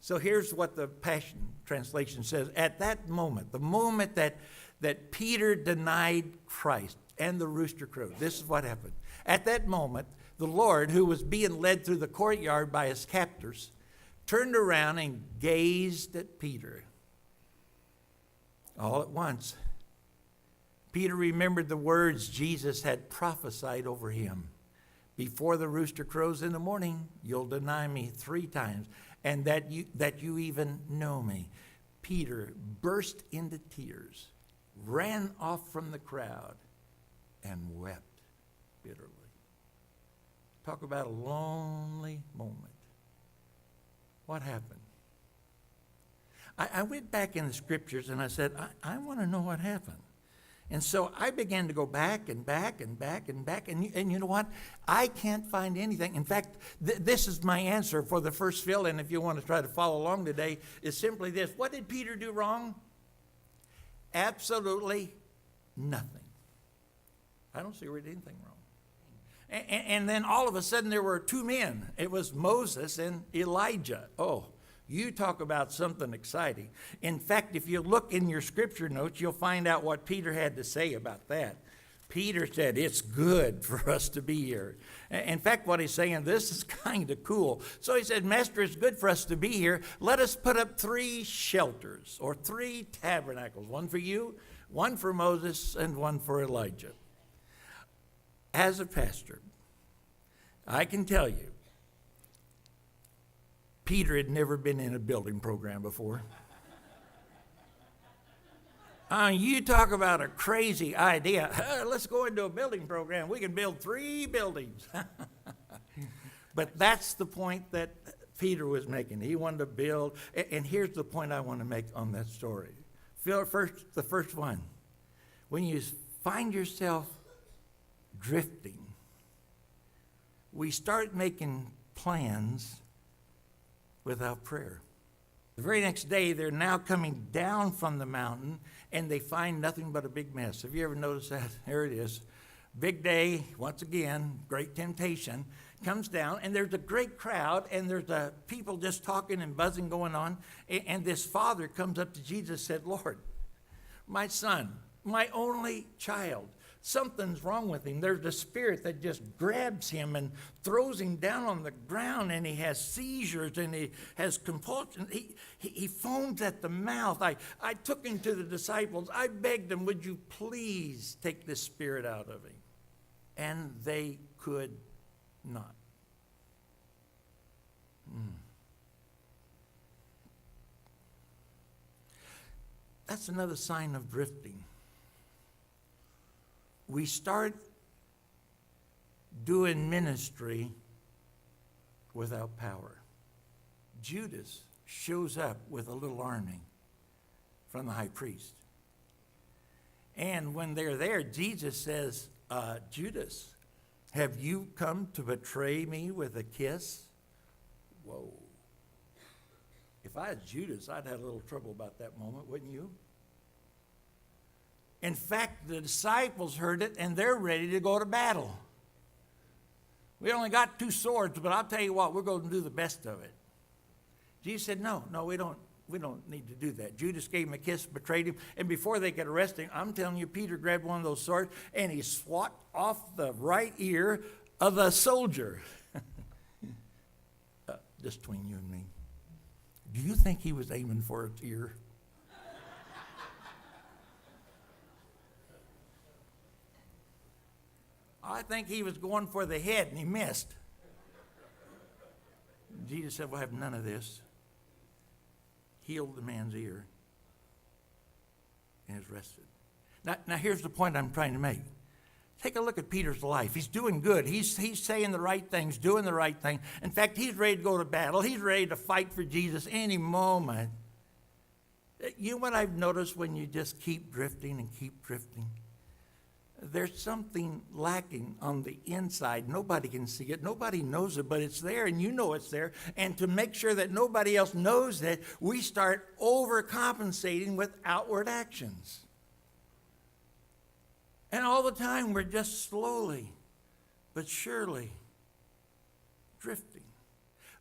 So here's what the Passion Translation says. At that moment, the moment that Peter denied Christ and the rooster crowed, this is what happened. At that moment, the Lord, who was being led through the courtyard by his captors, turned around and gazed at Peter. All at once, Peter remembered the words Jesus had prophesied over him. Before the rooster crows in the morning, you'll deny me 3 times, and that you even know me. Peter burst into tears, ran off from the crowd, and wept bitterly. Talk about a lonely moment. What happened? I went back in the scriptures and I said, I want to know what happened. And so I began to go back and back and back and back. And you know what? I can't find anything. In fact, this is my answer for the first fill-in, if you want to try to follow along today, is simply this. What did Peter do wrong? Absolutely nothing. I don't see where he did anything wrong. And then all of a sudden there were 2 men. It was Moses and Elijah. Oh, you talk about something exciting. In fact, if you look in your scripture notes, you'll find out what Peter had to say about that. Peter said, it's good for us to be here. In fact, what he's saying, this is kind of cool. So he said, Master, it's good for us to be here. Let us put up 3 shelters or 3 tabernacles, one for you, one for Moses, and one for Elijah. As a pastor, I can tell you, Peter had never been in a building program before. You talk about a crazy idea. Let's go into a building program. We can build 3 buildings. But that's the point that Peter was making. He wanted to build. And here's the point I want to make on that story. The first one. When you find yourself drifting, we start making plans without prayer. The very next day, they're now coming down from the mountain, and they find nothing but a big mess. Have you ever noticed that? There it is. Big day, once again, great temptation, comes down, and there's a great crowd, and there's people just talking and buzzing going on, and this father comes up to Jesus and said, Lord, my son, my only child, something's wrong with him. There's a spirit that just grabs him and throws him down on the ground, and he has seizures and he has compulsions. He foams at the mouth. I took him to the disciples. I begged them, would you please take this spirit out of him? And they could not. That's another sign of drifting. We start doing ministry without power. Judas shows up with a little army from the high priest. And when they're there, Jesus says, Judas, have you come to betray me with a kiss? Whoa. If I was Judas, I'd have a little trouble about that moment, wouldn't you? In fact, the disciples heard it, and they're ready to go to battle. We only got 2 swords, but I'll tell you what, we're going to do the best of it. Jesus said, no, we don't need to do that. Judas gave him a kiss, betrayed him, and before they could arrest him, I'm telling you, Peter grabbed one of those swords, and he swat off the right ear of the soldier. Just between you and me. Do you think he was aiming for its ear? I think he was going for the head, and he missed. Jesus said, we'll have none of this. Healed the man's ear and is rested. Now here's the point I'm trying to make. Take a look at Peter's life. He's doing good. He's saying the right things, doing the right thing. In fact, he's ready to go to battle. He's ready to fight for Jesus any moment. You know what I've noticed when you just keep drifting and keep drifting? There's something lacking on the inside. Nobody can see it. Nobody knows it, but it's there, and you know it's there. And to make sure that nobody else knows it, we start overcompensating with outward actions. And all the time, we're just slowly but surely drifting.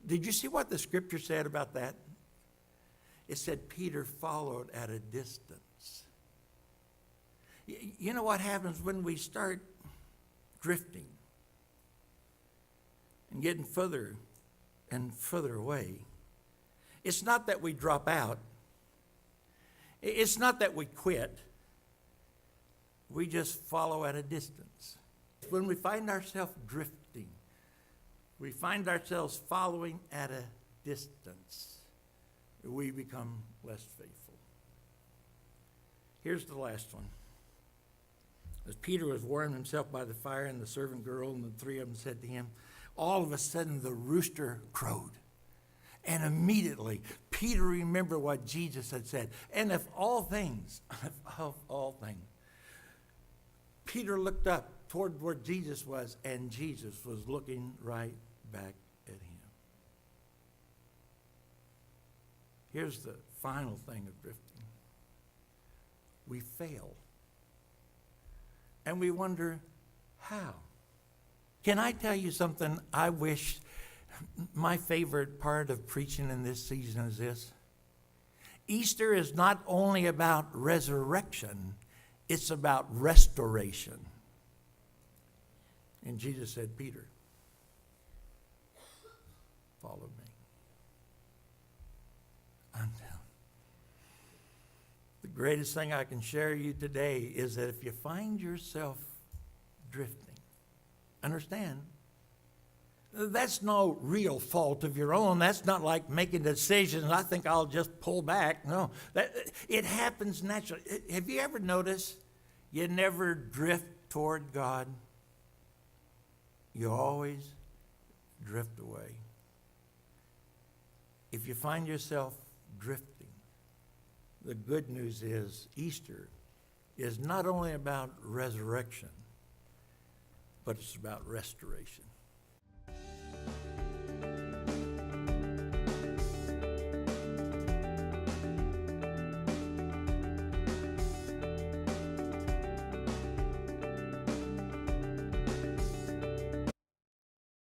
Did you see what the scripture said about that? It said Peter followed at a distance. You know what happens when we start drifting and getting further and further away? It's not that we drop out. It's not that we quit. We just follow at a distance. When we find ourselves drifting, we find ourselves following at a distance, we become less faithful. Here's the last one. As Peter was warming himself by the fire, and the servant girl and the three of them said to him, all of a sudden the rooster crowed. And immediately Peter remembered what Jesus had said. And of all things, Peter looked up toward where Jesus was, and Jesus was looking right back at him. Here's the final thing of drifting. We fail. And we wonder, how? Can I tell you something? I wish my favorite part of preaching in this season is this. Easter is not only about resurrection, it's about restoration. And Jesus said, Peter, follow me. I'm down. The greatest thing I can share you today is that if you find yourself drifting, understand, that's no real fault of your own. That's not like making decisions, I think I'll just pull back. No, it happens naturally. Have you ever noticed you never drift toward God? You always drift away. If you find yourself drifting, the good news is Easter is not only about resurrection, but it's about restoration.